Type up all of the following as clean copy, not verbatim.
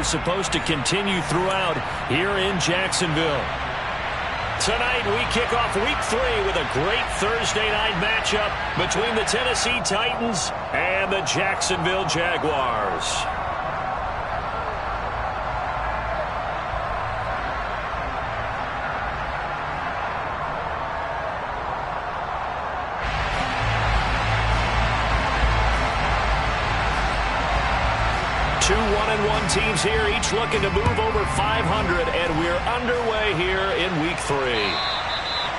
Supposed to continue throughout here in Jacksonville. Tonight we kick off week 3 with a great Thursday night matchup between the Tennessee Titans and the Jacksonville Jaguars. Two 1-1 teams here, each looking to move over 500, and we're underway here in week 3.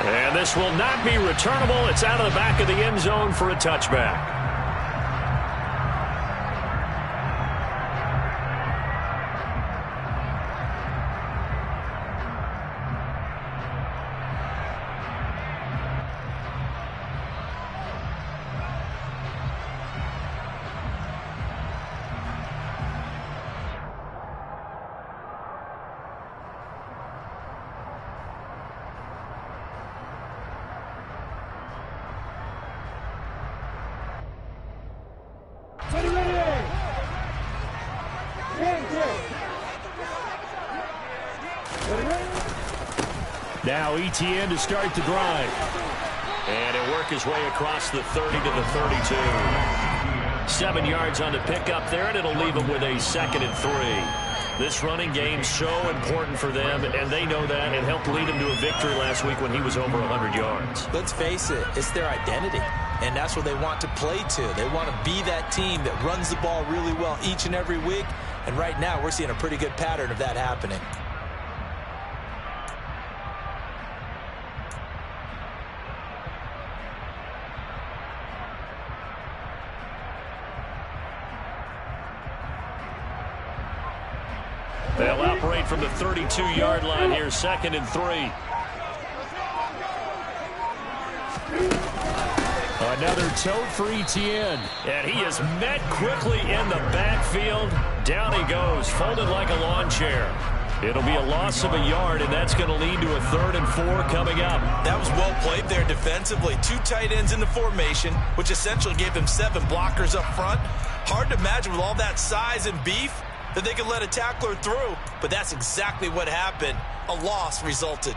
And this will not be returnable. It's out of the back of the end zone for a touchback. Now ETN to start the drive. And he'll work his way across the 30 to the 32. 7 yards on the pickup there, and it'll leave him with a 2nd and 3. This running game's so important for them, and they know that. It helped lead him to a victory last week when he was over 100 yards. Let's face it, it's their identity, and that's what they want to play to. They want to be that team that runs the ball really well each and every week, and right now we're seeing a pretty good pattern of that happening. They'll operate from the 32-yard line here, 2nd and 3. Another tote for ETN. And he is met quickly in the backfield. Down he goes, folded like a lawn chair. It'll be a loss of a yard, and that's going to lead to a 3rd and 4 coming up. That was well played there defensively. 2 tight ends in the formation, which essentially gave them 7 blockers up front. Hard to imagine with all that size and beef that they could let a tackler through, but that's exactly what happened. A loss resulted.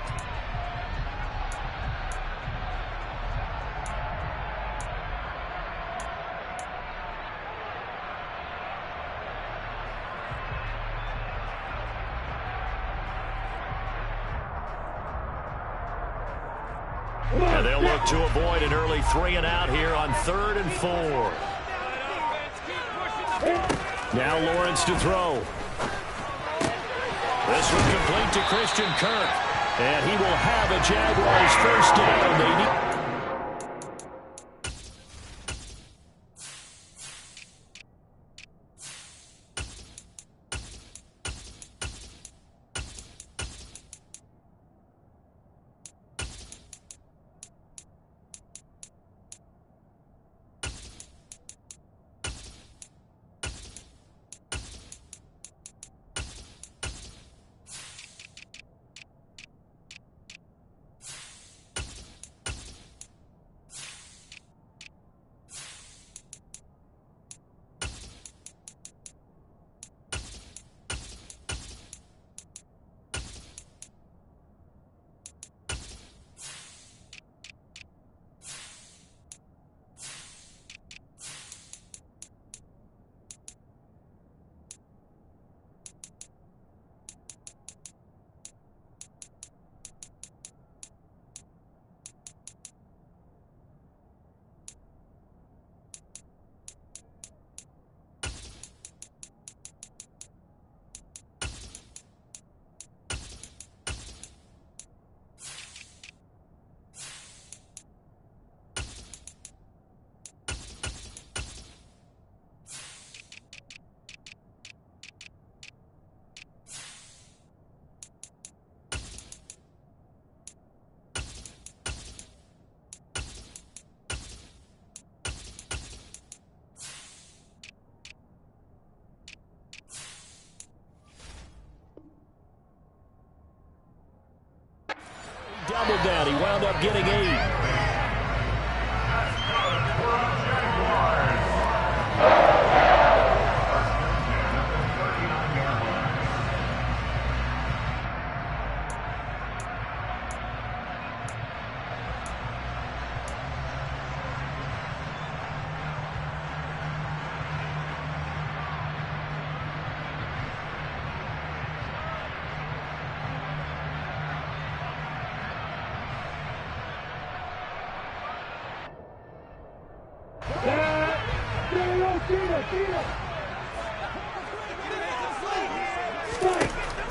And they'll look to avoid an early 3 and out here on 3rd and 4. Now Lawrence to throw. This one complete to Christian Kirk. And he will have a Jaguars first down. They need double down. He wound up getting 8.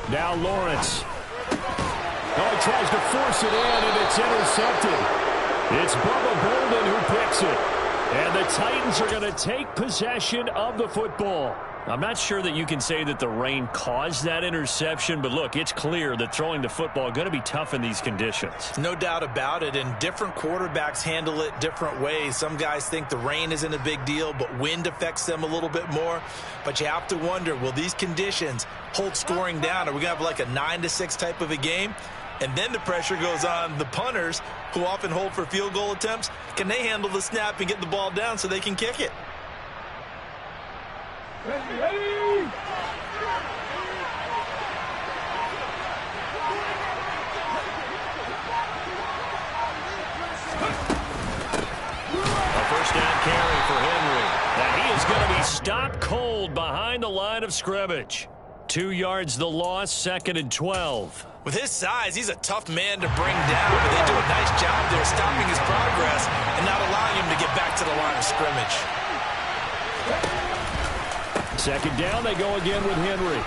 Now Lawrence. Oh, he tries to force it in, and it's intercepted. It's Bubba Bolden who picks it. And the Titans are going to take possession of the football. I'm not sure that you can say that the rain caused that interception, but look, it's clear that throwing the football is going to be tough in these conditions. No doubt about it, and different quarterbacks handle it different ways. Some guys think the rain isn't a big deal, but wind affects them a little bit more. But you have to wonder, will these conditions hold scoring down? Are we going to have like a 9-6 type of a game? And then the pressure goes on the punters, who often hold for field goal attempts. Can they handle the snap and get the ball down so they can kick it? Ready. A first down carry for Henry. Now he is going to be stopped cold behind the line of scrimmage. 2 yards the loss, 2nd and 12. With his size, he's a tough man to bring down, but they do a nice job there stopping his progress and not allowing him to get back to the line of scrimmage. 2nd down, they go again with Henry.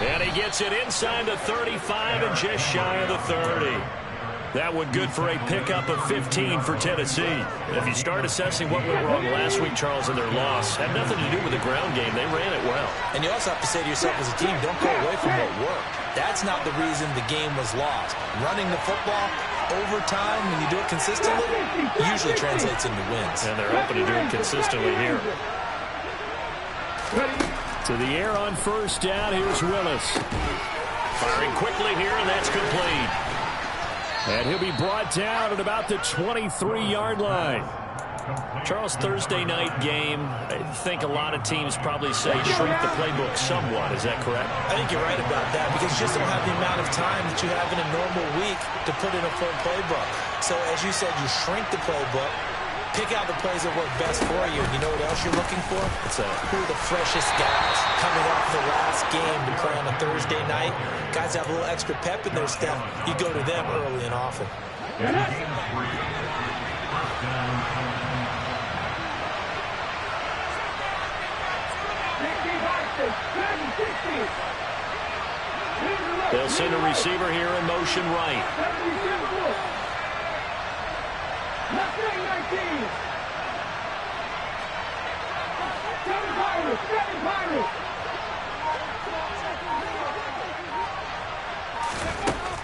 And he gets it inside the 35 and just shy of the 30. That one good for a pickup of 15 for Tennessee. If you start assessing what went wrong last week, Charles, in their loss, had nothing to do with the ground game. They ran it well. And you also have to say to yourself as a team, don't go away from what worked. That's not the reason the game was lost. Running the football over time, when you do it consistently, usually translates into wins. And they're hoping to do it consistently here. To the air on first down, here's Willis. Firing quickly here, and that's complete. And he'll be brought down at about the 23-yard line. Charles, Thursday night game, I think a lot of teams probably say shrink the playbook somewhat. Is that correct? I think you're right about that because you just don't have the amount of time that you have in a normal week to put in a full playbook. So as you said, you shrink the playbook, pick out the plays that work best for you. And you know what else you're looking for? Who are the freshest guys coming off the last game to play on a Thursday night? Guys have a little extra pep in their step. You go to them early and often. They'll send a receiver here in motion right.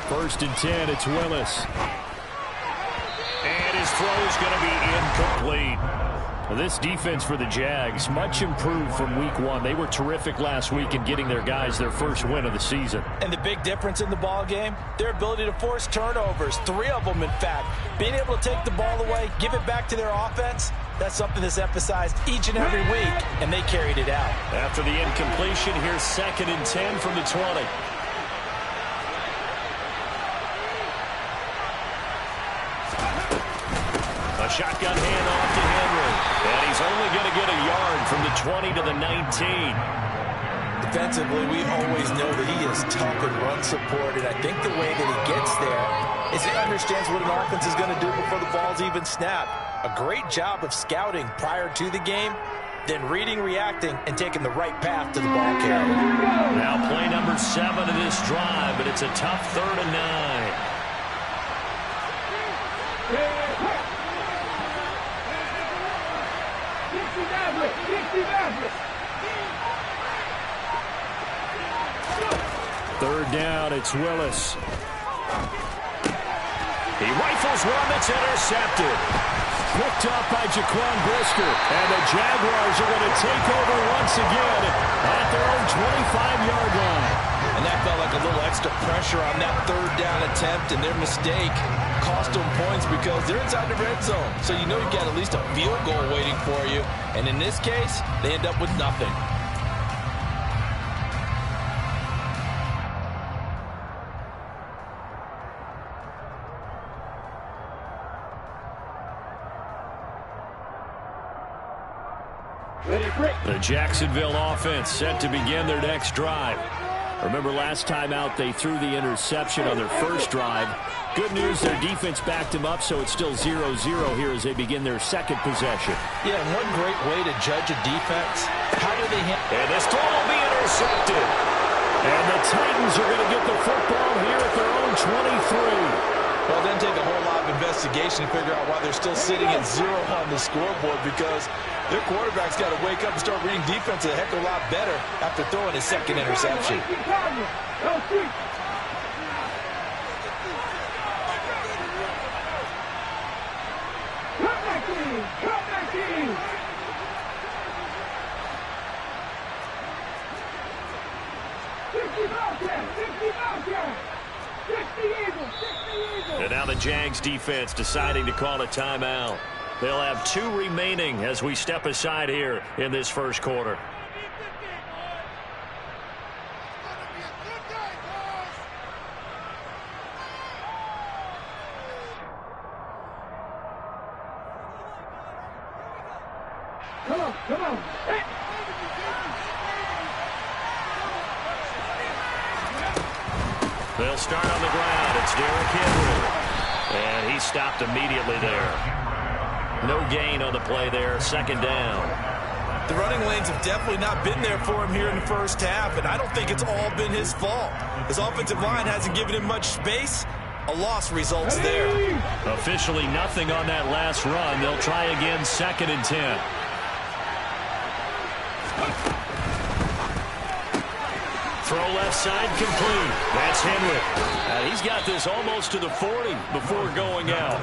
First and 10, it's Willis. And his throw is going to be incomplete. Well, this defense for the Jags, much improved from week one. They were terrific last week in getting their guys their first win of the season. And the big difference in the ball game, their ability to force turnovers, 3 of them in fact. Being able to take the ball away, give it back to their offense, that's something that's emphasized each and every week, and they carried it out. After the incompletion, here's 2nd and 10 from the 20. A shotgun handoff to Henry. And he's only going to get a yard from the 20 to the 19. Defensively, we always know that he is tough and run supported. I think the way that he gets there is he understands what an offense is going to do before the ball's even snapped. A great job of scouting prior to the game, then reading, reacting, and taking the right path to the ball carrier. Now play number 7 of this drive, but it's a tough 3rd and 9. Third down, it's Willis. He rifles one that's intercepted. Picked up by Jaquan Brisker. And the Jaguars are going to take over once again at their own 25-yard line. And that felt like a little extra pressure on that 3rd down attempt, and their mistake cost them points because they're inside the red zone. So you know you've got at least a field goal waiting for you. And in this case, they end up with nothing. The Jacksonville offense set to begin their next drive. Remember last time out they threw the interception on their first drive. Good news, their defense backed them up, so it's still 0-0 here as they begin their second possession. Yeah, and one great way to judge a defense. How do they handle? And this throw will be intercepted. And the Titans are going to get the football here at their own 23. Well, it doesn't take a whole lot of investigation to figure out why they're still sitting at 0 on the scoreboard, because their quarterback's got to wake up and start reading defense a heck of a lot better after throwing his second interception. And now the Jags defense deciding to call a timeout. They'll have 2 remaining as we step aside here in this first quarter. Come on. Hey. They'll start on the ground. It's Derrick Henry. And he stopped immediately there. No gain on the play there. Second down. The running lanes have definitely not been there for him here in the first half, and I don't think it's all been his fault. His offensive line hasn't given him much space. A loss results there. Officially nothing on that last run. They'll try again, 2nd and 10. Throw left side complete. That's Henry. He's got this almost to the 40 before going out.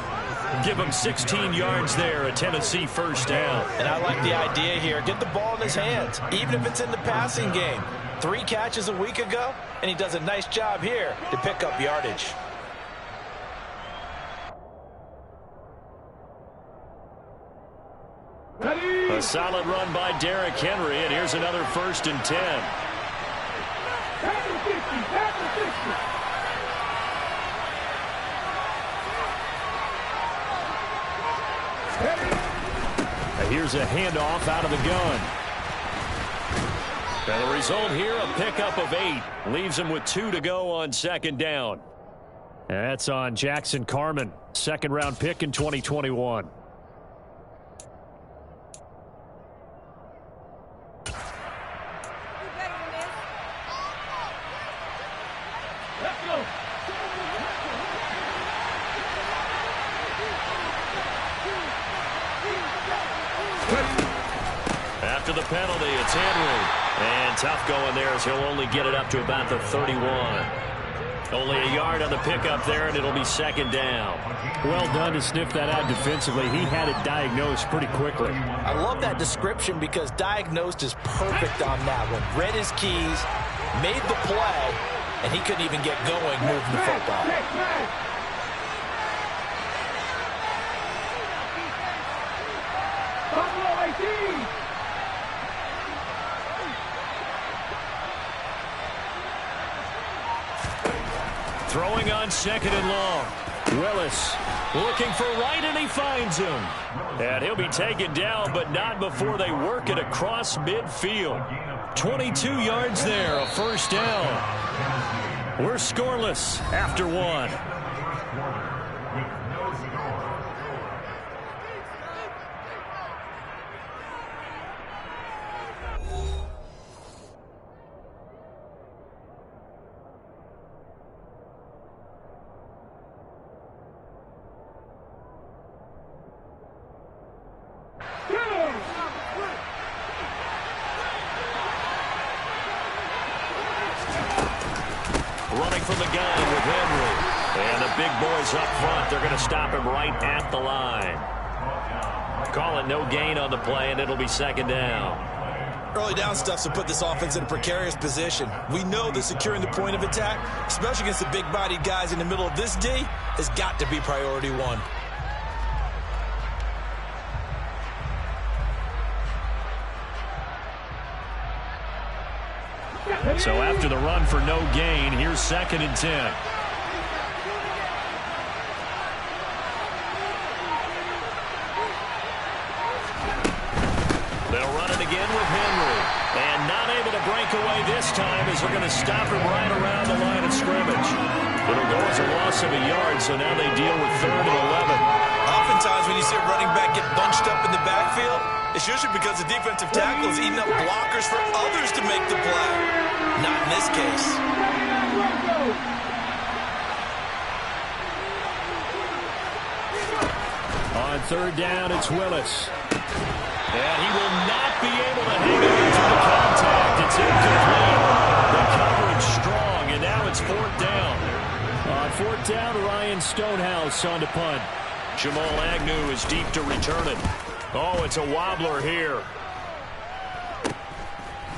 Give him 16 yards there, a Tennessee first down. And I like the idea here. Get the ball in his hands, even if it's in the passing game. 3 catches a week ago, and he does a nice job here to pick up yardage. A solid run by Derrick Henry, and here's another 1st and 10. Here's a handoff out of the gun. And the result here, a pickup of 8. Leaves him with 2 to go on 2nd down. That's on Jackson Carman, 2nd-round pick in 2021. After the penalty, it's Henry. And tough going there as he'll only get it up to about the 31. Only a yard on the pickup there, and it'll be 2nd down. Well done to sniff that out defensively. He had it diagnosed pretty quickly. I love that description because diagnosed is perfect on that one. Read his keys, made the play, and he couldn't even get going moving the football. Throwing on 2nd and long. Willis looking for right, and he finds him. And he'll be taken down, but not before they work it across midfield. 22 yards there, a first down. We're scoreless after 1. Running from the gun with Henry. And the big boys up front, they're going to stop him right at the line. Call it no gain on the play, and it'll be 2nd down. Early down stuff to put this offense in a precarious position. We know that securing the point of attack, especially against the big-bodied guys in the middle of this D, has got to be priority 1. So after the run for no gain, here's 2nd and 10. They'll run it again with Henry. And not able to bring breakaway this time as they're going to stop him right around the line of scrimmage. It'll go as a loss of a yard, so now they deal with 3rd and 11. Oftentimes when you see a running back get bunched up in the backfield, it's usually because the defensive tackle is eating up blockers for others to make the play. Not in this case. On 3rd down, it's Willis. And he will not be able to hang on to the contact. It's incomplete. The coverage strong, and now it's 4th down. On 4th down, Ryan Stonehouse on to punt. Jamal Agnew is deep to return it. Oh, it's a wobbler here.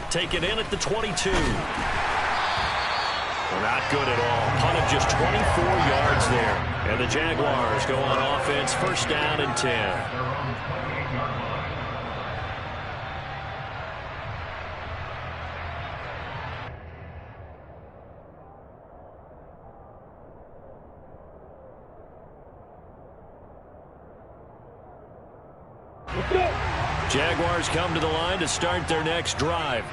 Take it in at the 22. Not good at all. Punt of just 24 yards there. And the Jaguars go on offense, 1st down and 10. Jaguars come to the line to start their next drive.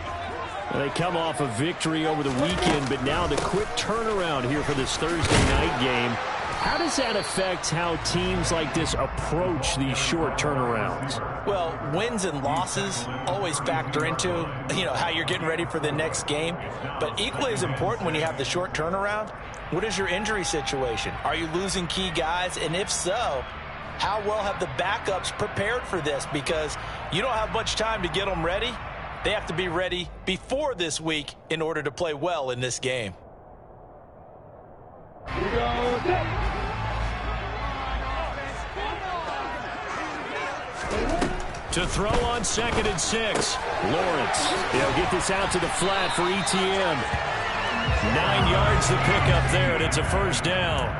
They come off a victory over the weekend, but now the quick turnaround here for this Thursday night game. How does that affect how teams like this approach these short turnarounds? Well, wins and losses always factor into, how you're getting ready for the next game. But equally as important when you have the short turnaround, what is your injury situation? Are you losing key guys? And if so, how well have the backups prepared for this? Because you don't have much time to get them ready. They have to be ready before this week in order to play well in this game. To throw on 2nd and 6. Lawrence. They'll get this out to the flat for ETN. 9 yards to pick up there, and it's a 1st down.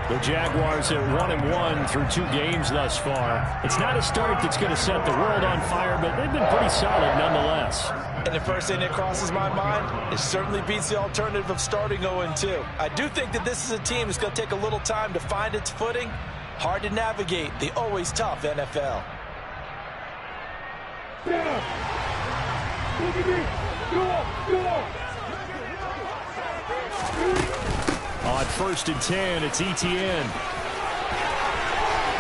The Jaguars at 1-1 through 2 games thus far. It's not a start that's going to set the world on fire, but they've been pretty solid nonetheless. And the first thing that crosses my mind, it certainly beats the alternative of starting 0-2. I do think that this is a team that's going to take a little time to find its footing. Hard to navigate the always tough NFL. On 1st and 10, it's ETN.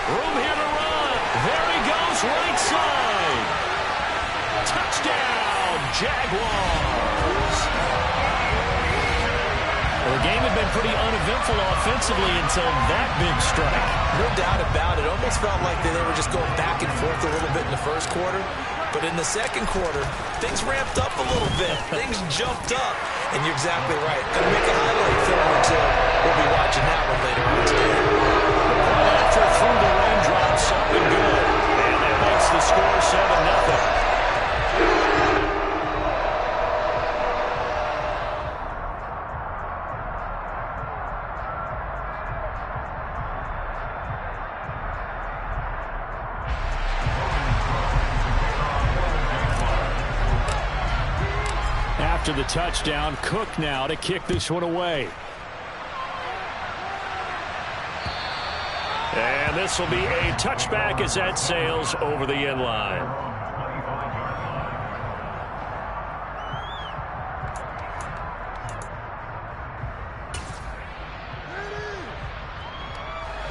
Room here to run. There he goes, right side. Touchdown, Jaguars. Well, the game had been pretty uneventful offensively until that big strike. No doubt about it. Almost felt like they were just going back and forth a little bit in the first quarter. But in the second quarter, things ramped up a little bit. Things jumped up. And you're exactly right. Going to make a highlight film or two. We'll be watching that one later on today. Right after through the raindrops, something good. And that makes the score 7-0. After the touchdown, Cook now to kick this one away. And this will be a touchback as that sails over the end line.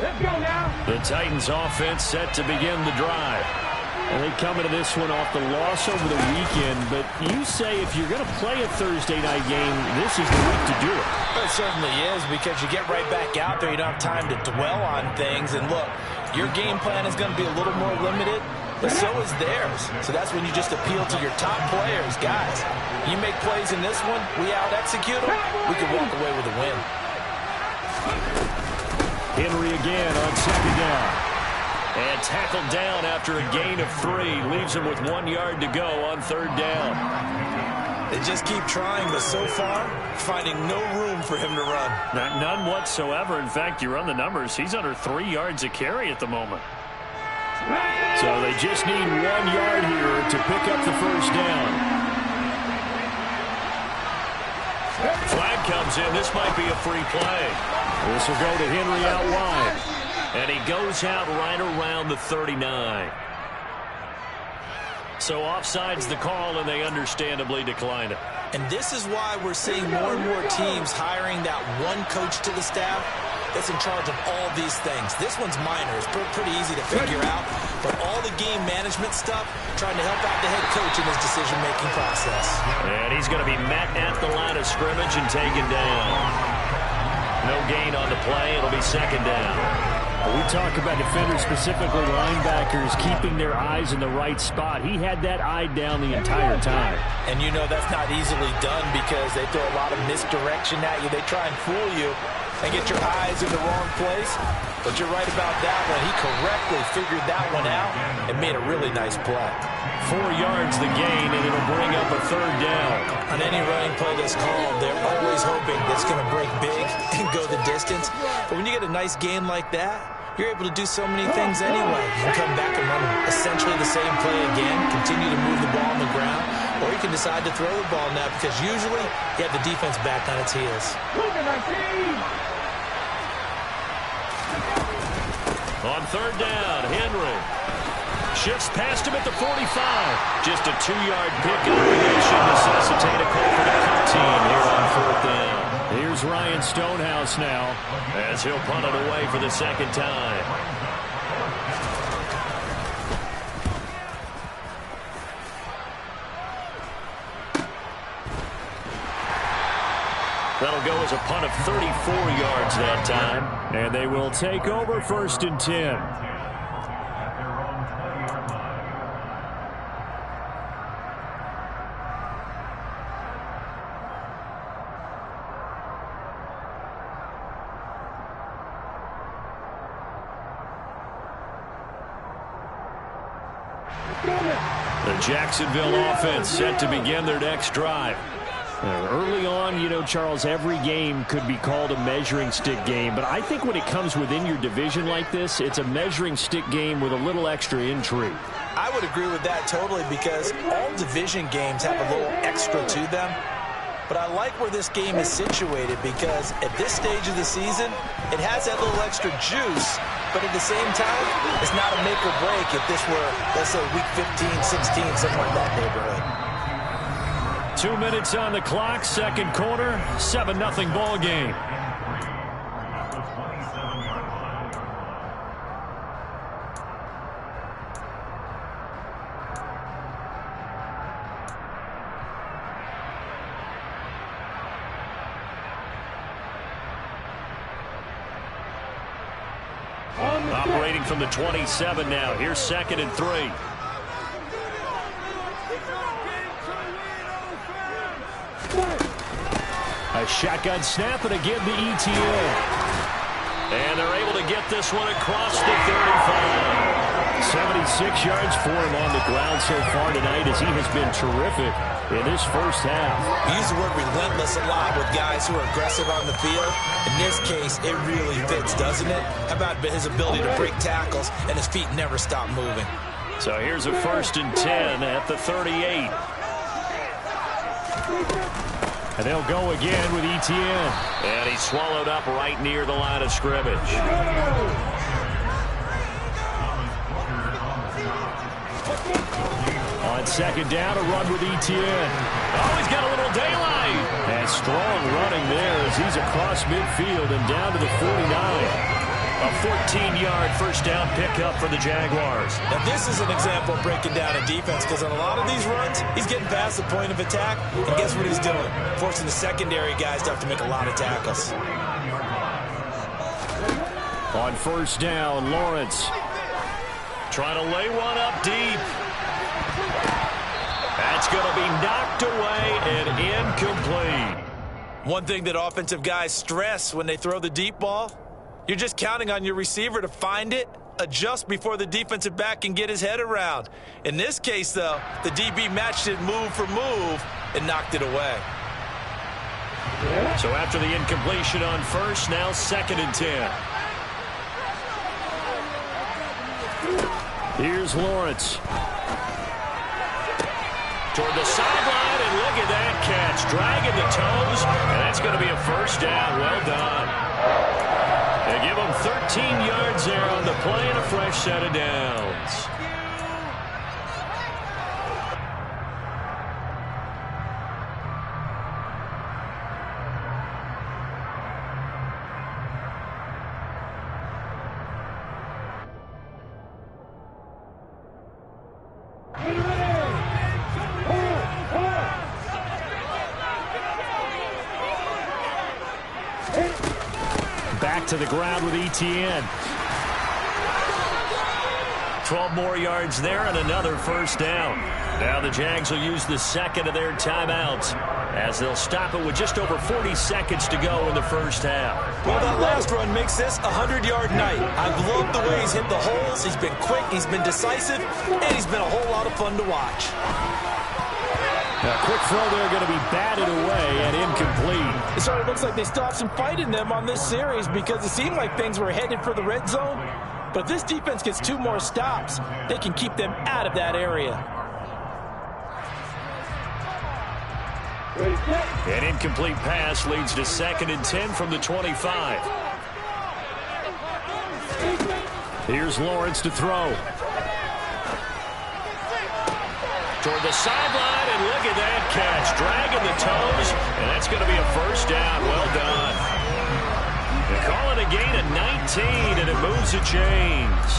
Let's go now. The Titans offense set to begin the drive. And they come into this one off the loss over the weekend, but you say if you're going to play a Thursday night game, this is the week to do it. It certainly is, because you get right back out there. You don't have time to dwell on things. And look, your game plan is going to be a little more limited, but so is theirs. So that's when you just appeal to your top players. Guys, you make plays in this one, we out-execute them, we can walk away with a win. Henry again on 2nd down. And tackled down after a gain of 3. Leaves him with 1 yard to go on 3rd down. They just keep trying, but so far, finding no room for him to run. None whatsoever. In fact, you run the numbers, he's under 3 yards a carry at the moment. So they just need 1 yard here to pick up the 1st down. Flag comes in. This might be a free play. This will go to Henry out wide. And he goes out right around the 39. So offside's the call, and they understandably decline it. And this is why we're seeing more and more teams hiring that one coach to the staff that's in charge of all these things. This one's minor. It's pretty easy to figure out. But all the game management stuff, trying to help out the head coach in his decision-making process. And he's going to be met at the line of scrimmage and taken down. No gain on the play. It'll be second down. We talk about defenders, specifically linebackers, keeping their eyes in the right spot. He had that eye down the entire time. And you know that's not easily done because they throw a lot of misdirection at you. They try and fool you and get your eyes in the wrong place. But you're right about that one. He correctly figured that one out and made a really nice play. 4 yards the gain, and it'll bring up a third down. On any running play that's called, they're always hoping that it's going to break big and go the distance. But when you get a nice gain like that, you're able to do so many things anyway. You can come back and run essentially the same play again, continue to move the ball on the ground, or you can decide to throw the ball now because usually you have the defense back on its heels. On third down, Henry shifts past him at the 45. Just a 2-yard pickup. It should necessitate a call for the punt team here on fourth down. Here's Ryan Stonehouse now, as he'll punt it away for the second time. That'll go as a punt of 34 yards that time. And they will take over 1st and 10. The Jacksonville offense set to begin their next drive. Early on, you know, Charles, every game could be called a measuring stick game. But I think when it comes within your division like this, it's a measuring stick game with a little extra intrigue. I would agree with that totally because all division games have a little extra to them. But I like where this game is situated because at this stage of the season, it has that little extra juice. But at the same time, it's not a make or break if this were, let's say, week 15, 16, something like that neighborhood. 2 minutes on the clock, second quarter, 7-0 ball game. Operating from the 27 now. Here's 2nd and 3. A shotgun snap, and again the ETN. And they're able to get this one across the 35. 76 yards for him on the ground so far tonight as he has been terrific in this first half. We use the word relentless a lot with guys who are aggressive on the field. In this case, it really fits, doesn't it? How about his ability to break tackles and his feet never stop moving? So here's a 1st and 10 at the 38. And they'll go again with ETN. And he's swallowed up right near the line of scrimmage. On second down, a run with ETN. Oh, he's got a little daylight. And strong running there as he's across midfield and down to the 49. A 14-yard first down pickup for the Jaguars. Now, this is an example of breaking down a defense because on a lot of these runs, he's getting past the point of attack, and guess what he's doing? Forcing the secondary guys to have to make a lot of tackles. On first down, Lawrence. Trying to lay one up deep. That's going to be knocked away and incomplete. One thing that offensive guys stress when they throw the deep ball, you're just counting on your receiver to find it, adjust before the defensive back can get his head around. In this case, though, the DB matched it move for move and knocked it away. So after the incompletion on first, now 2nd and 10. Here's Lawrence. Toward the sideline, and look at that catch. Dragging the toes, and that's going to be a first down. Well done. They give him 13 yards there on the play and a fresh set of downs. Back to the ground with Etienne. 12 more yards there and another first down. Now the Jags will use the second of their timeouts as they'll stop it with just over 40 seconds to go in the first half. Well, that last run makes this a 100-yard night. I've loved the way he's hit the holes. He's been quick, he's been decisive, and he's been a whole lot of fun to watch. A quick throw there going to be batted away and incomplete. It sort of looks like they still have some fight in them on this series because it seemed like things were headed for the red zone. But if this defense gets 2 more stops, they can keep them out of that area. An incomplete pass leads to 2nd and 10 from the 25. Here's Lawrence to throw. Toward the sideline, and look at that catch. Dragging the toes, and that's going to be a first down. Well done. They call it a gain of 19, and it moves the chains.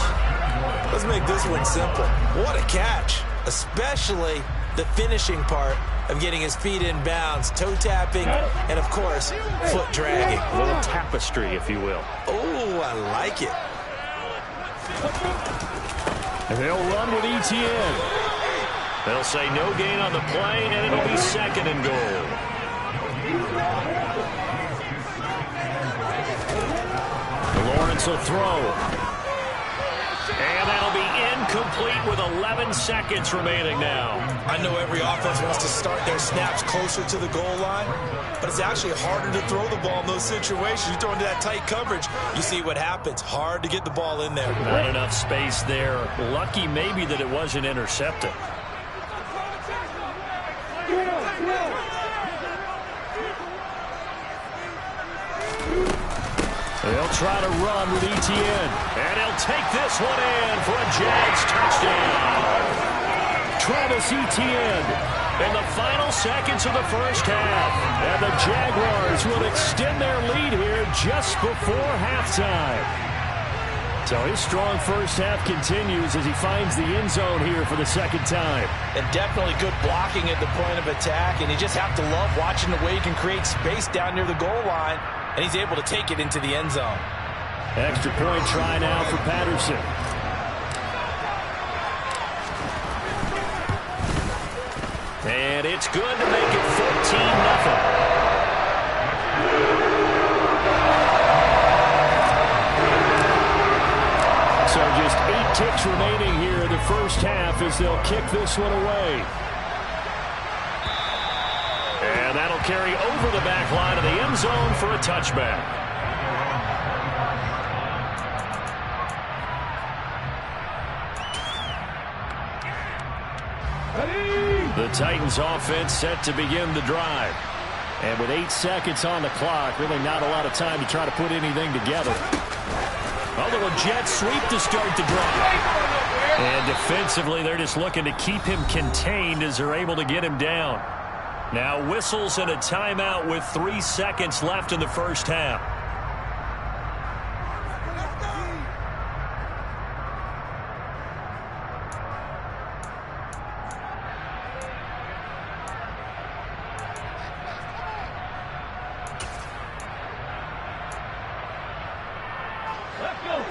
Let's make this one simple. What a catch, especially the finishing part of getting his feet in bounds, toe tapping, and of course, foot dragging. A little tapestry, if you will. Oh, I like it. And they'll run with Etienne. They'll say no gain on the play, and it'll be 2nd and goal. Lawrence will throw. And that'll be incomplete with 11 seconds remaining now. I know every offense wants to start their snaps closer to the goal line, but it's actually harder to throw the ball in those situations. You throw into that tight coverage, you see what happens. Hard to get the ball in there. Not enough space there. Lucky maybe that it wasn't intercepted. They'll try to run with Etienne. And he'll take this one in for a Jags touchdown. Travis Etienne In the final seconds of the first half. And the Jaguars will extend their lead here just before halftime. So his strong first half continues as he finds the end zone here for the second time. And definitely good blocking at the point of attack. And you just have to love watching the way he can create space down near the goal line. And he's able to take it into the end zone. Extra point try now for Patterson. And it's good to make it 14-0. So just 8 ticks remaining here in the first half as they'll kick this one away. And that'll carry over the back line of the end zone for a touchback. The Titans offense set to begin the drive. And with 8 seconds on the clock, really not a lot of time to try to put anything together. A little jet sweep to start the drive. And defensively, they're just looking to keep him contained as they're able to get him down. Now whistles and a timeout with 3 seconds left in the first half.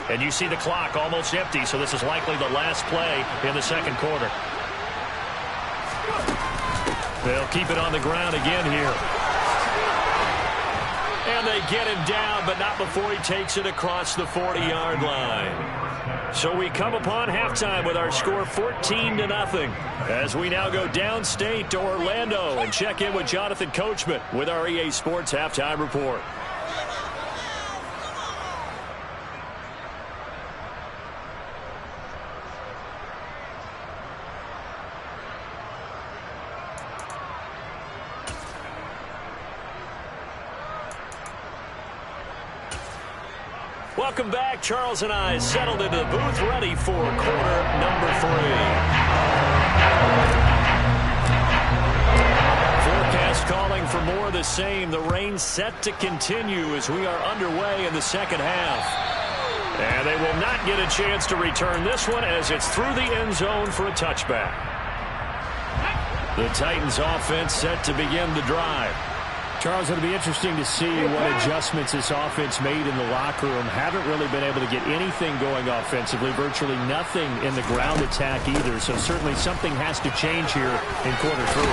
And you see the clock almost empty, so this is likely the last play in the second quarter. They'll keep it on the ground again here. And they get him down, but not before he takes it across the 40-yard line. So we come upon halftime with our score 14-0 as we now go downstate to Orlando and check in with Jonathan Coachman with our EA Sports Halftime Report. Welcome back. Charles and I settled into the booth, ready for quarter number 3. Forecast calling for more of the same. The rain set to continue as we are underway in the second half. And they will not get a chance to return this one as it's through the end zone for a touchback. The Titans offense set to begin the drive. Charles, it'll be interesting to see what adjustments this offense made in the locker room. Haven't really been able to get anything going offensively, virtually nothing in the ground attack either. So certainly something has to change here in quarter 3.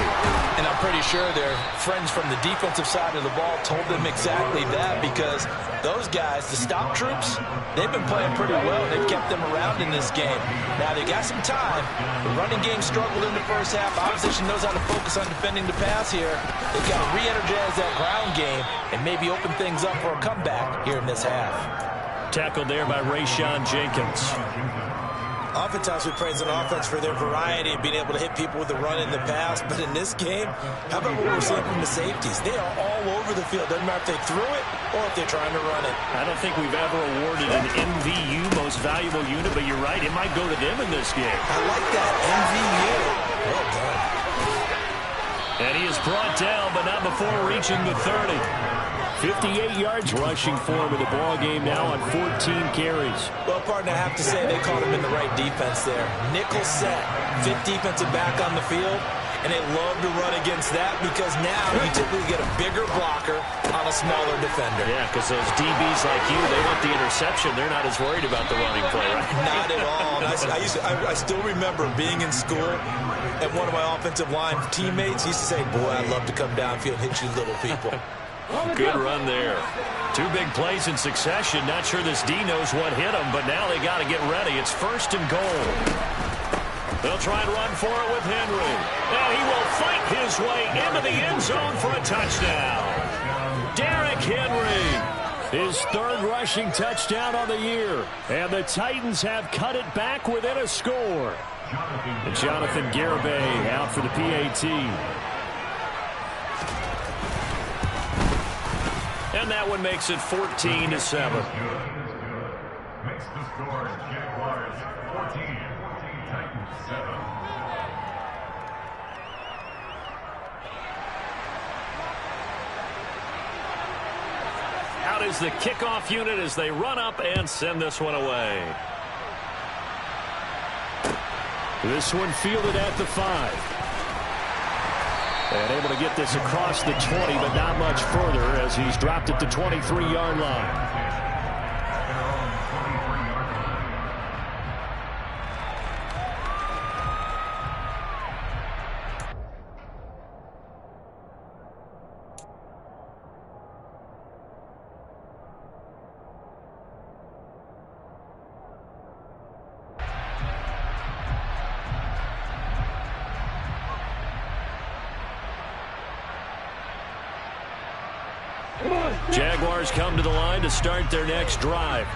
And I'm pretty sure their friends from the defensive side of the ball told them exactly that, because those guys, the stop troops, they've been playing pretty well. They've kept them around in this game. Now they got some time. The running game struggled in the first half. Opposition knows how to focus on defending the pass here. They've got to re-energize that ground game and maybe open things up for a comeback here in this half. Tackled there by Rayshawn Jenkins. Oftentimes we praise an offense for their variety and being able to hit people with the run in the pass, but in this game, how about what we're seeing from the safeties? They are all over the field. Doesn't matter if they threw it or if they're trying to run it. I don't think we've ever awarded an MVU, most valuable unit, but you're right, it might go to them in this game. I like that, MVU. Well done. And he is brought down, but not before reaching the 30. 58 yards rushing for him in the ball game now on 14 carries. Well, partner, I have to say they caught him in the right defense there. Nickel set, fifth defensive back on the field, and they love to run against that because now you typically get a bigger blocker on a smaller defender. Yeah, because those DBs like you, they want the interception. They're not as worried about the running play, right? Not at all. I still remember being in school, and one of my offensive line teammates used to say, boy, I'd love to come downfield and hit you little people. Good run there. 2 big plays in succession. Not sure this D knows what hit him, but now they got to get ready. It's 1st and goal. They'll try and run for it with Henry. And he will fight his way into the end zone for a touchdown. Derrick Henry. His 3rd rushing touchdown on the year. And the Titans have cut it back within a score. And Jonathan Garibay out for the PAT. And that one makes it 14-7. Makes the score Jaguars 14, Titans 7. Out is the kickoff unit as they run up and send this one away. This one fielded at the 5. And able to get this across the 20, but not much further as he's dropped it to 23-yard line. Jaguars come to the line to start their next drive.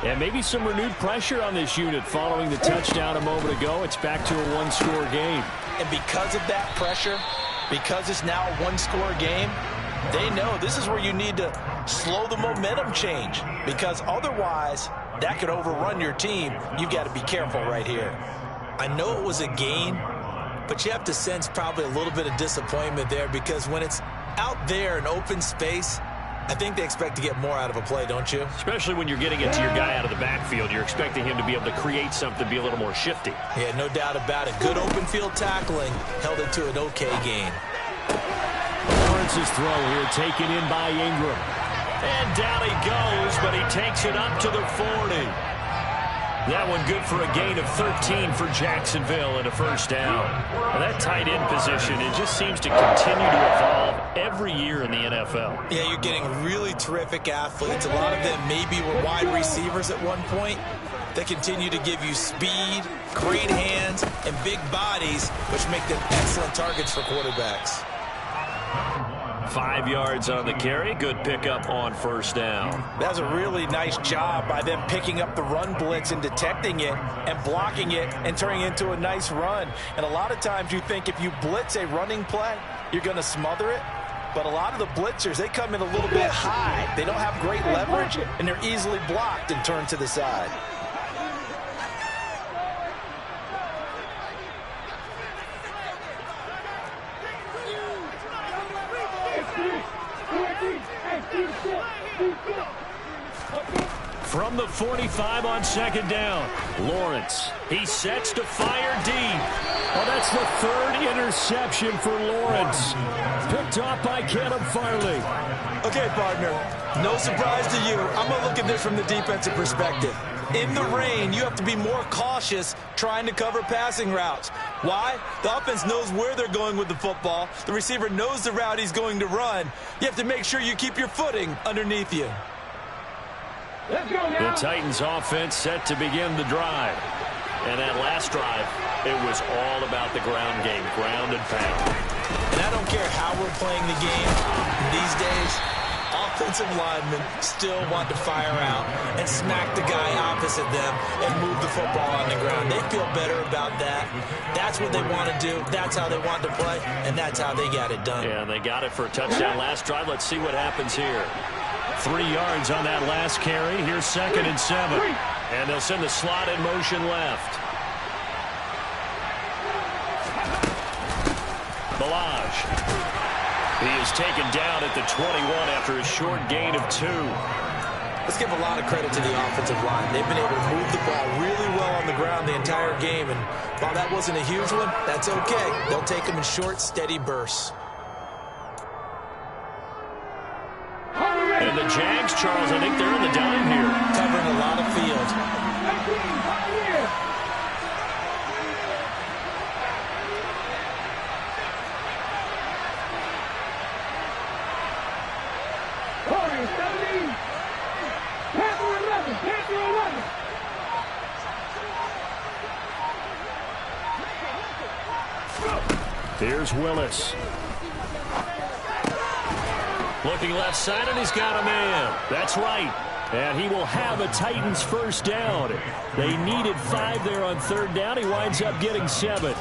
And maybe some renewed pressure on this unit following the touchdown a moment ago. It's back to a 1-score game. And because of that pressure, because it's now a 1-score game, they know this is where you need to slow the momentum change, because otherwise that could overrun your team. You've got to be careful right here. I know it was a gain, but you have to sense probably a little bit of disappointment there, because when it's out there in open space, I think they expect to get more out of a play, don't you? Especially when you're getting it to your guy out of the backfield. You're expecting him to be able to create something, be a little more shifty. Yeah, no doubt about it. Good open field tackling held it to an okay gain. Lawrence's throw here taken in by Ingram. And down he goes, but he takes it up to the 40. That one good for a gain of 13 for Jacksonville and a first down. Well, that tight end position, it just seems to continue to evolve every year in the NFL. Yeah, you're getting really terrific athletes. A lot of them maybe were wide receivers at one point. They continue to give you speed, great hands, and big bodies, which make them excellent targets for quarterbacks. 5 yards on the carry. Good pickup on first down. That's a really nice job by them picking up the run blitz and detecting it and blocking it and turning it into a nice run. And a lot of times you think if you blitz a running play, you're going to smother it. But a lot of the blitzers, they come in a little bit high. They don't have great leverage, and they're easily blocked and turned to the side. From the 45 on second down. Lawrence. He sets to fire deep. Well, that's the third interception for Lawrence. Picked off by Caleb Farley. Okay, partner, no surprise to you. I'm going to look at this from the defensive perspective. In the rain, you have to be more cautious trying to cover passing routes. Why? The offense knows where they're going with the football. The receiver knows the route he's going to run. You have to make sure you keep your footing underneath you. Let's go now. The Titans offense set to begin the drive. And that last drive, it was all about the ground game, ground and pound. And I don't care how we're playing the game these days, offensive linemen still want to fire out and smack the guy opposite them and move the football on the ground. They feel better about that. That's what they want to do. That's how they want to play, and that's how they got it done. Yeah, they got it for a touchdown last drive. Let's see what happens here. 3 yards on that last carry. Here's 2nd and 7. And they'll send the slot in motion left. Ballage. He is taken down at the 21 after a short gain of 2. Let's give a lot of credit to the offensive line. They've been able to move the ball really well on the ground the entire game. And while that wasn't a huge one, that's okay. They'll take them in short, steady bursts. And the Jags, Charles, I think they're in the dime here. Covering a lot of field. Here's Willis. Looking left side, and he's got a man. That's right. And he will have a Titans first down. They needed 5 there on 3rd down. He winds up getting 7.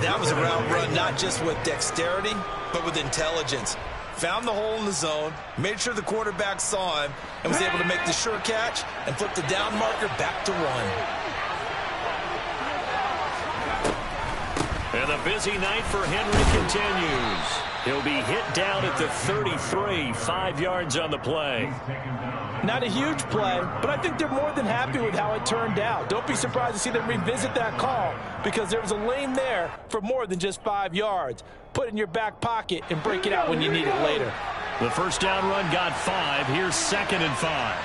That was a route run not just with dexterity, but with intelligence. Found the hole in the zone, made sure the quarterback saw him, and was able to make the sure catch and flip the down marker back to 1. And the busy night for Henry continues. He'll be hit down at the 33, 5 yards on the play. Not a huge play, but I think they're more than happy with how it turned out. Don't be surprised to see them revisit that call because there was a lane there for more than just 5 yards. Put it in your back pocket and break it out when you need it later. The first down run got 5. Here's 2nd and 5.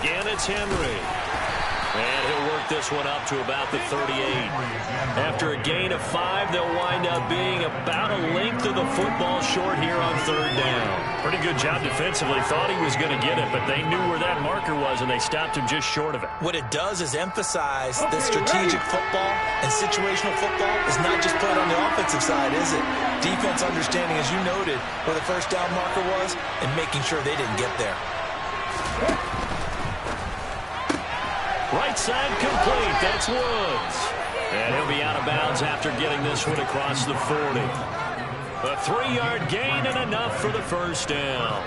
Again, it's Henry. And he'll work this one up to about the 38. After a gain of 5, they'll wind up being about a length of the football short here on 3rd down. Pretty good job defensively. Thought he was going to get it, but they knew where that marker was, and they stopped him just short of it. What it does is emphasize that strategic football and situational football is not just played on the offensive side, is it? Defense understanding, as you noted, where the first down marker was and making sure they didn't get there. Right side complete. That's Woods. And he'll be out of bounds after getting this one across the 40. A 3-yard gain and enough for the first down.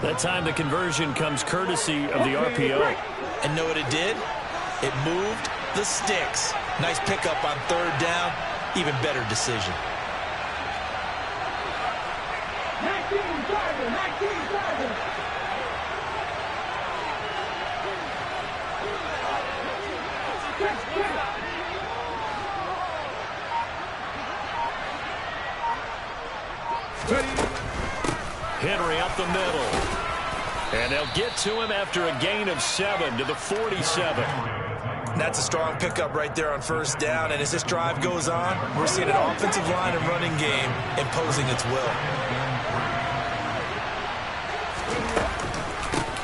That time the conversion comes courtesy of the RPO. And know what it did? It moved the sticks. Nice pickup on 3rd down. Even better decision. 19 Chargers. Henry up the middle. And they'll get to him after a gain of 7 to the 47. That's a strong pickup right there on 1st down. And as this drive goes on, we're seeing an offensive line and running game imposing its will.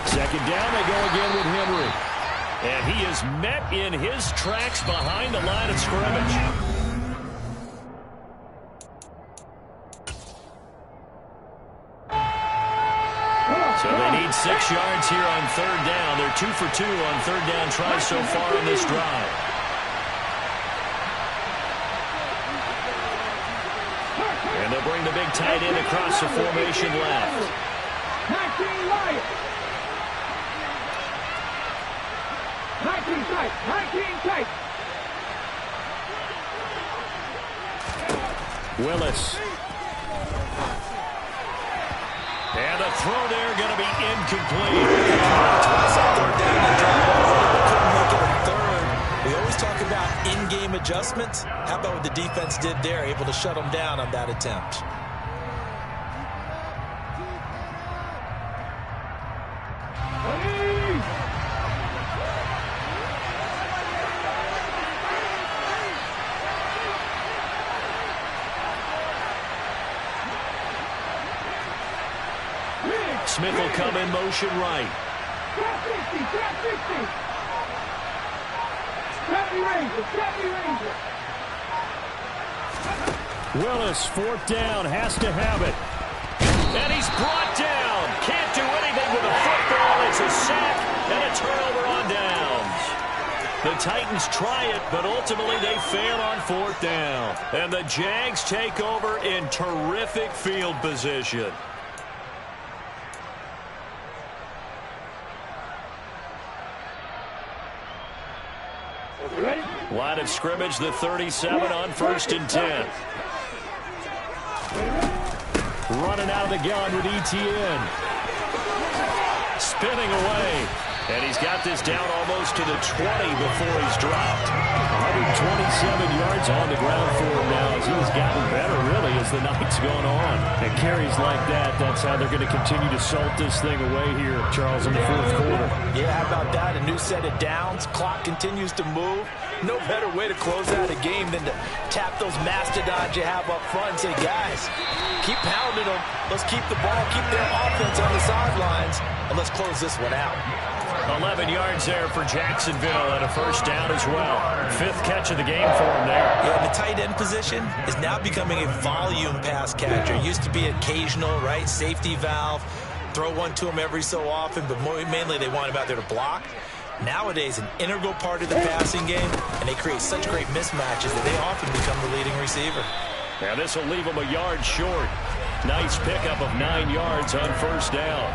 2nd down, they go again with Henry. And he is met in his tracks behind the line of scrimmage. So they need 6 yards here on 3rd down. They're 2 for 2 on 3rd down tries so far in this drive. And they'll bring the big tight end across the formation left. 19 tight. 19 tight. Willis. And the throw there going to be incomplete. Twice on third down and drop off, but couldn't make it a third. We always talk about in-game adjustments. How about what the defense did there, able to shut them down on that attempt? Smith will come in motion right. Trap 60, trap 60. Trappy Ranger, Trappy Ranger. Willis, fourth down, has to have it. And he's brought down. Can't do anything with a football. It's a sack and a turnover on downs. The Titans try it, but ultimately they fail on fourth down. And the Jags take over in terrific field position. Line of scrimmage, the 37 on 1st and 10. Running out of the gun with Etienne. Spinning away. And he's got this down almost to the 20 before he's dropped. 127 yards on the ground for him now as he's gotten better, really, as the night's gone on. And carries like that, that's how they're going to continue to salt this thing away here, Charles, in the fourth quarter. Yeah, how about that? A new set of downs. Clock continues to move. No better way to close out a game than to tap those mastodons you have up front and say, guys, keep pounding them. Let's keep the ball, keep their offense on the sidelines, and let's close this one out. 11 yards there for Jacksonville and a first down as well. 5th catch of the game for him there. Yeah, the tight end position is now becoming a volume pass catcher. Used to be occasional, right? Safety valve. Throw one to him every so often, but mainly they want him out there to block. Nowadays, an integral part of the passing game, and they create such great mismatches that they often become the leading receiver. Now this will leave him a yard short. Nice pickup of 9 yards on first down.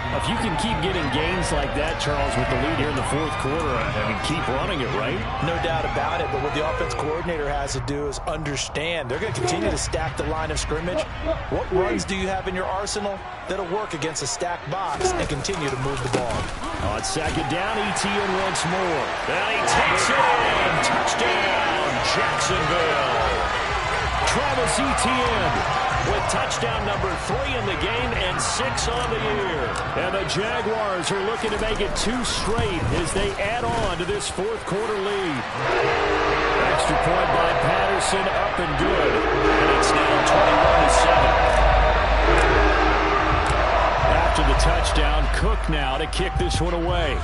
If you can keep getting gains like that, Charles, with the lead here in the fourth quarter, I mean, keep running it, right? No doubt about it, but what the offense coordinator has to do is understand. They're going to continue to stack the line of scrimmage. What runs do you have in your arsenal that'll work against a stacked box and continue to move the ball? On second down, Etienne once more. And he takes it in. Touchdown, Jacksonville. Travis Etienne with touchdown number 3 in the game and 6 on the year. And the Jaguars are looking to make it 2 straight as they add on to this fourth quarter lead. Extra point by Patterson, up and good. And it's now 21-7. After the touchdown, Cook now to kick this one away.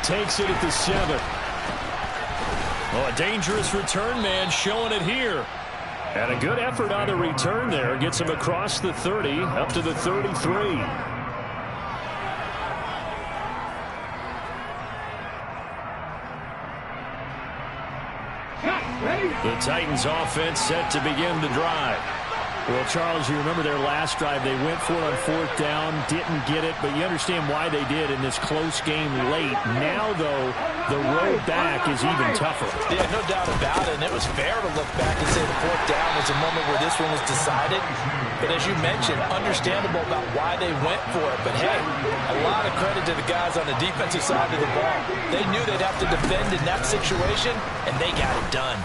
Takes it at the 7. Oh, a dangerous return man showing it here. And a good effort on the return there. Gets him across the 30, up to the 33. The Titans offense set to begin the drive. Well, Charles, you remember their last drive. They went for it on fourth down, didn't get it, but you understand why they did in this close game late. Now, though, the road back is even tougher. Yeah, no doubt about it, and it was fair to look back and say the fourth down was a moment where this one was decided. But as you mentioned, understandable about why they went for it. But, hey, a lot of credit to the guys on the defensive side of the ball. They knew they'd have to defend in that situation, and they got it done.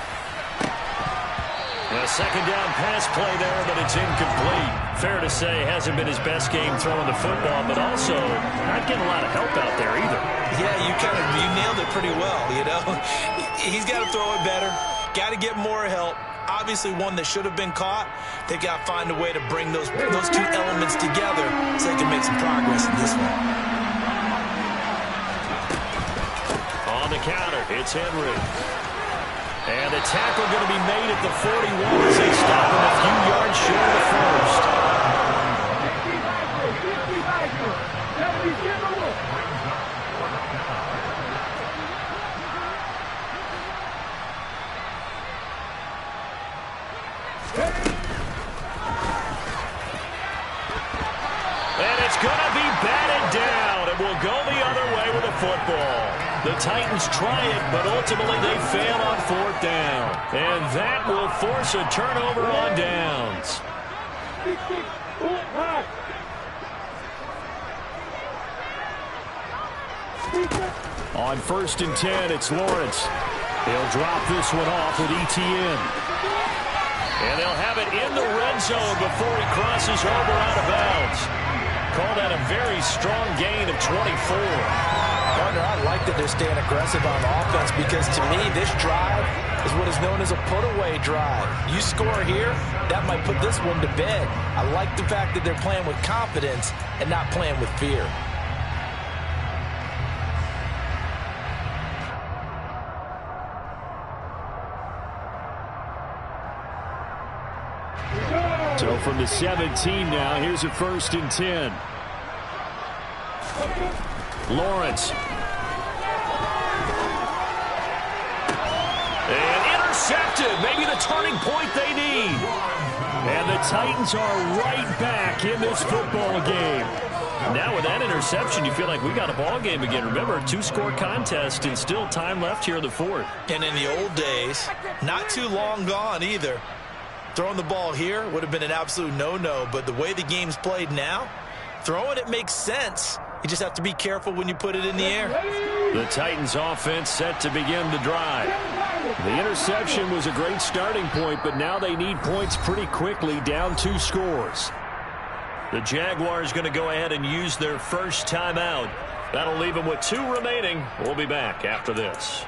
A second down pass play there, but it's incomplete. Fair to say, hasn't been his best game throwing the football, but also not getting a lot of help out there either. Yeah, you nailed it pretty well, you know. He's got to throw it better, got to get more help. Obviously one that should have been caught. They got to find a way to bring those two elements together so they can make some progress in this one. On the counter, it's Henry. And the tackle going to be made at the 41 as they stop him a few yards short of the first. And it's going to be batted down. It will football. The Titans try it, but ultimately they fail on 4th down. And that will force a turnover on downs. On 1st and 10, it's Lawrence. He'll drop this one off with Etienne. And they'll have it in the red zone before he crosses over out of bounds. Call that a very strong gain of 24. Partner, I like that they're staying aggressive on offense because to me this drive is what is known as a put-away drive. You score here, that might put this one to bed. I like the fact that they're playing with confidence and not playing with fear. So from the 17 now, here's a 1st and 10. Lawrence. And intercepted. Maybe the turning point they need. And the Titans are right back in this football game. Now with that interception, you feel like we got a ball game again. Remember, a 2-score contest and still time left here in the 4th. And in the old days, not too long gone either. Throwing the ball here would have been an absolute no-no, but the way the game's played now, throwing it makes sense. You just have to be careful when you put it in the air. The Titans offense set to begin the drive. The interception was a great starting point, but now they need points pretty quickly, down 2 scores. The Jaguars going to go ahead and use their first timeout. That'll leave them with 2 remaining. We'll be back after this.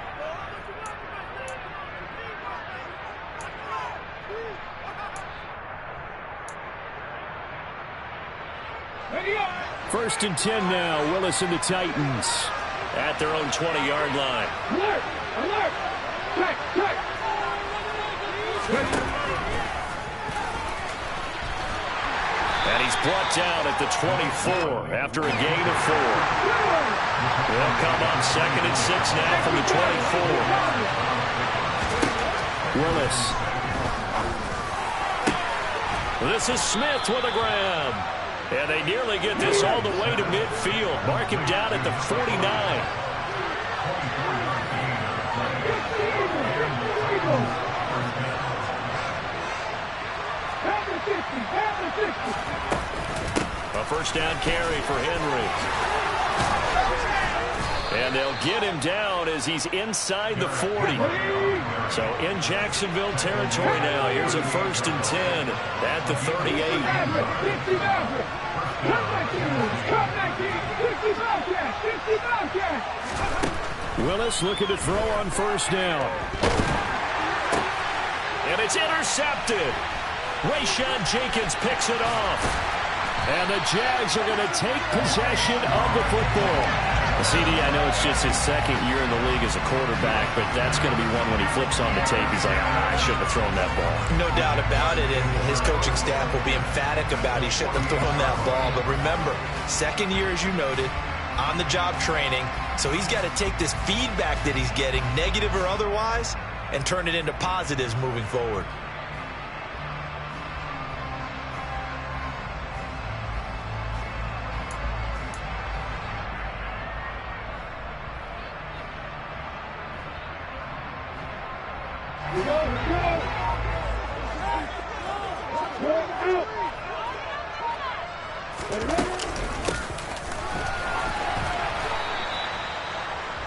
First and 10 now. Willis and the Titans at their own 20-yard line. Alert! Alert! Check! Check! And he's brought down at the 24 after a gain of 4. They'll come on 2nd and 6 now from the 24. Willis. This is Smith with a grab. And they nearly get this all the way to midfield. Mark him down at the 49. A first down carry for Henry. And they'll get him down as he's inside the 40. So in Jacksonville territory now. Here's a 1st and 10 at the 38. Willis looking to throw on 1st down. And it's intercepted. Rayshawn Jenkins picks it off. And the Jags are going to take possession of the football. CD, I know it's just his 2nd year in the league as a quarterback, but that's going to be one when he flips on the tape. He's like, I shouldn't have thrown that ball. No doubt about it, and his coaching staff will be emphatic about he shouldn't have thrown that ball. But remember, 2nd year, as you noted, on-the-job training, so he's got to take this feedback that he's getting, negative or otherwise, and turn it into positives moving forward.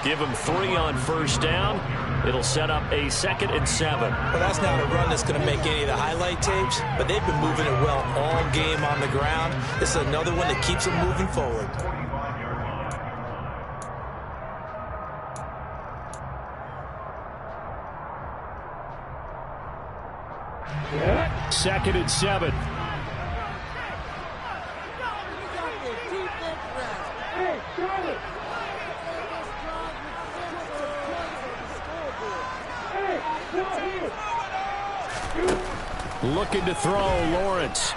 Give him 3 on 1st down. It'll set up a 2nd and 7. Well, that's not a run that's going to make any of the highlight tapes, but they've been moving it well all game on the ground. This is another one that keeps them moving forward. Yeah. 2nd and 7. Hey, Charlie! Hey, not here! Looking to throw, Lawrence.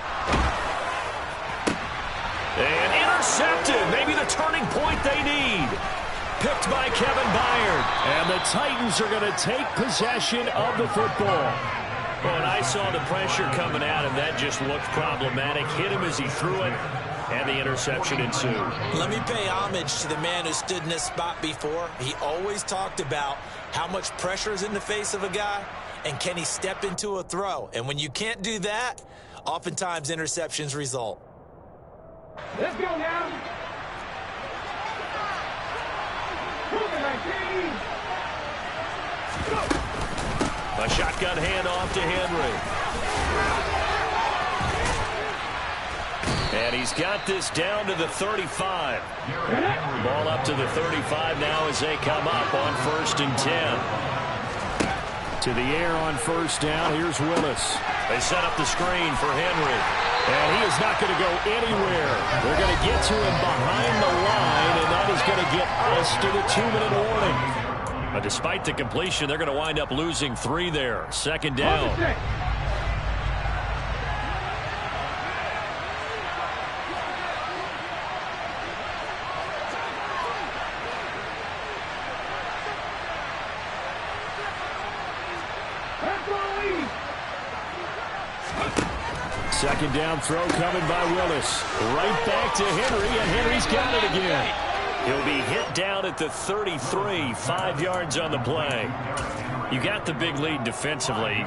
And intercepted. Maybe the turning point they need. Picked by Kevin Byard. And the Titans are going to take possession of the football. Well, and I saw the pressure coming at him. That just looked problematic. Hit him as he threw it, and the interception ensued. Let me pay homage to the man who stood in this spot before. He always talked about how much pressure is in the face of a guy, and can he step into a throw. And when you can't do that, oftentimes interceptions result. Let's go now. Moving like James. A shotgun handoff to Henry. And he's got this down to the 35. Ball up to the 35 now as they come up on 1st and 10. To the air on 1st down. Here's Willis. They set up the screen for Henry. And he is not going to go anywhere. They're going to get to him behind the line, and that is going to get us to the 2-minute warning. But despite the completion, they're going to wind up losing 3 there. 2nd down. Second down throw coming by Willis. Right back to Henry, and Henry's got it again. He'll be hit down at the 33, 5 yards on the play. You got the big lead defensively.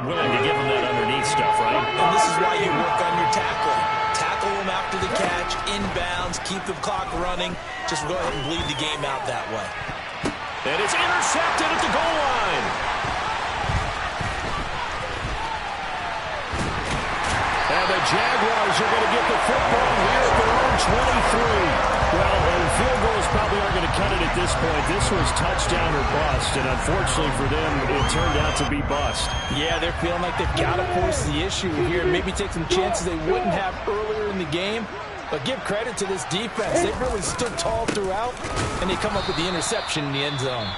Willing to give him that underneath stuff, right? And this is why you work on your tackling. Tackle him after the catch, inbounds, keep the clock running. Just go ahead and bleed the game out that way. And it's intercepted at the goal line. And the Jaguars are going to get the football here at their own 23. Well, the field goals probably aren't going to cut it at this point. This was touchdown or bust, and unfortunately for them, it turned out to be bust. Yeah, they're feeling like they've got to force the issue here, maybe take some chances they wouldn't have earlier in the game. But give credit to this defense. They've really stood tall throughout, and they come up with the interception in the end zone.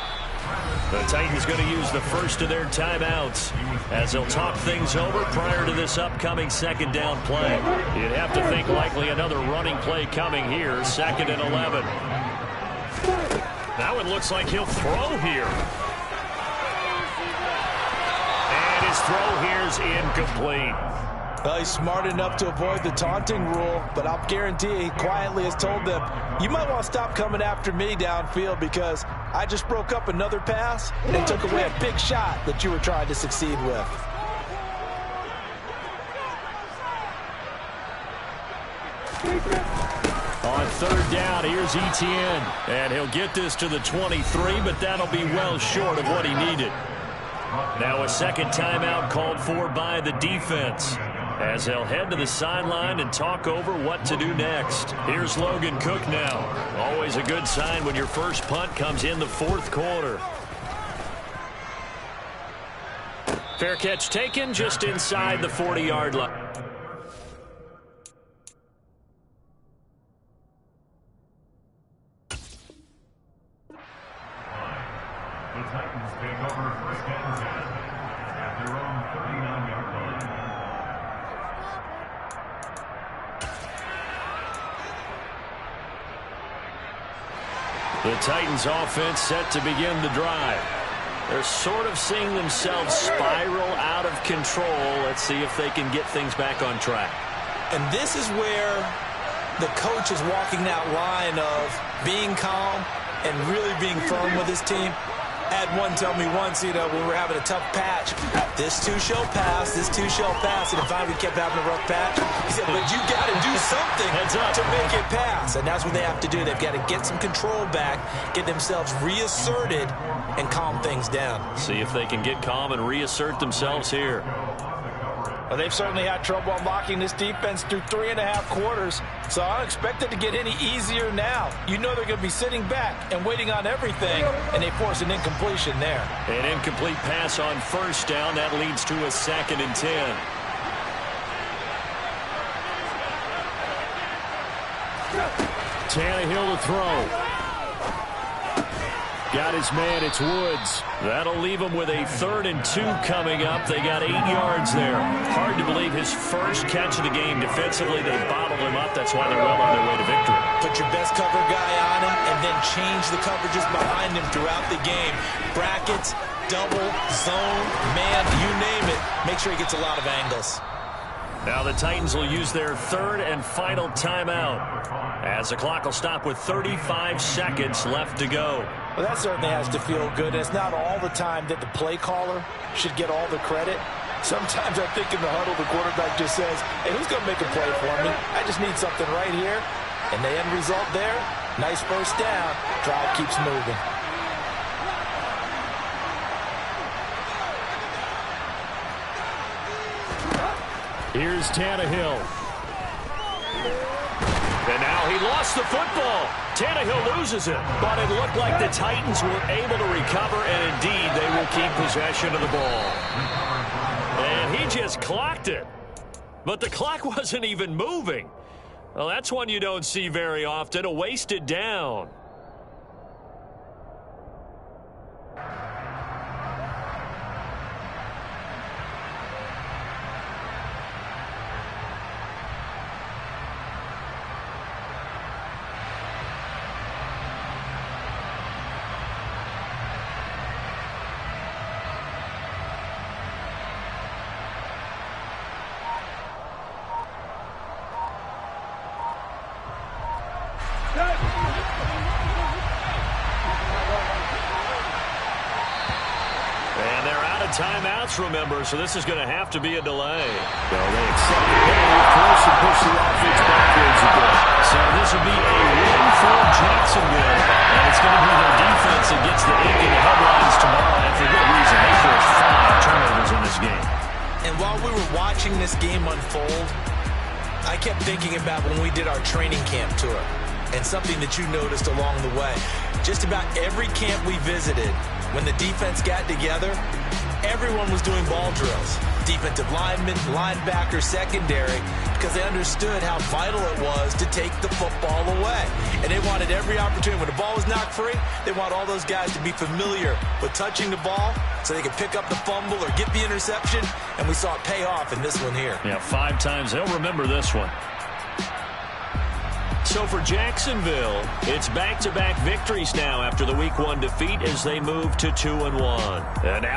The Titans going to use the first of their timeouts as they'll talk things over prior to this upcoming 2nd down play. You'd have to think likely another running play coming here, 2nd and 11. Now it looks like he'll throw here. And his throw here is incomplete. Well, he's smart enough to avoid the taunting rule, but I'll guarantee he quietly has told them, you might want to stop coming after me downfield because I just broke up another pass and took away a big shot that you were trying to succeed with. On 3rd down, here's Etienne. And he'll get this to the 23, but that'll be well short of what he needed. Now a 2nd timeout called for by the defense as they'll head to the sideline and talk over what to do next. Here's Logan Cook now. Always a good sign when your first punt comes in the 4th quarter. Fair catch taken just inside the 40-yard line. The Titans take over 1st and 10 at their own 39-yard line. The Titans offense set to begin the drive. They're sort of seeing themselves spiral out of control. Let's see if they can get things back on track. And this is where the coach is walking that line of being calm and really being firm with his team. I had one tell me once, when we were having a tough patch, this too shall pass, this too shall pass. And if I kept having a rough patch, he said, but you got to do something to make it pass. And that's what they have to do. They've got to get some control back, get themselves reasserted, and calm things down. See if they can get calm and reassert themselves here. Well, they've certainly had trouble unlocking this defense through 3.5 quarters, so I don't expect it to get any easier now. You know they're going to be sitting back and waiting on everything, and they force an incompletion there. An incomplete pass on 1st down. That leads to a 2nd and 10. Tannehill to throw. Got his man, it's Woods. That'll leave him with a 3rd and 2 coming up. They got 8 yards there. Hard to believe his first catch of the game. Defensively, they bottled him up. That's why they're well on their way to victory. Put your best cover guy on him and then change the coverages behind him throughout the game. Brackets, double, zone, man, you name it. Make sure he gets a lot of angles. Now the Titans will use their third and final timeout as the clock will stop with 35 seconds left to go. Well, that certainly has to feel good. It's not all the time that the play caller should get all the credit. Sometimes I think in the huddle, the quarterback just says, hey, who's going to make a play for me? I just need something right here. And the end result there, nice first down. Drive keeps moving. Here's Tannehill. And now he lost the football. Tannehill loses it. But it looked like the Titans were able to recover, and indeed they will keep possession of the ball. And he just clocked it. But the clock wasn't even moving. Well, that's one you don't see very often, a wasted down. And they're out of timeouts, remember, so this is going to have to be a delay. Well, they accept the penalty, of course, and push the offense backwards a bit. So this will be a win for Jacksonville, and it's going to be their defense that gets the ink in the headlines tomorrow, and for good reason. They forced 5 turnovers in this game. And while we were watching this game unfold, I kept thinking about when we did our training camp tour and something that you noticed along the way. Just about every camp we visited, when the defense got together, everyone was doing ball drills. Defensive linemen, linebackers, secondary, because they understood how vital it was to take the football away. And they wanted every opportunity. When the ball was knocked free, they want all those guys to be familiar with touching the ball so they could pick up the fumble or get the interception. And we saw it pay off in this one here. Yeah, 5 times. They'll remember this one. So for Jacksonville, it's back-to-back victories now after the Week 1 defeat as they move to 2-1. And now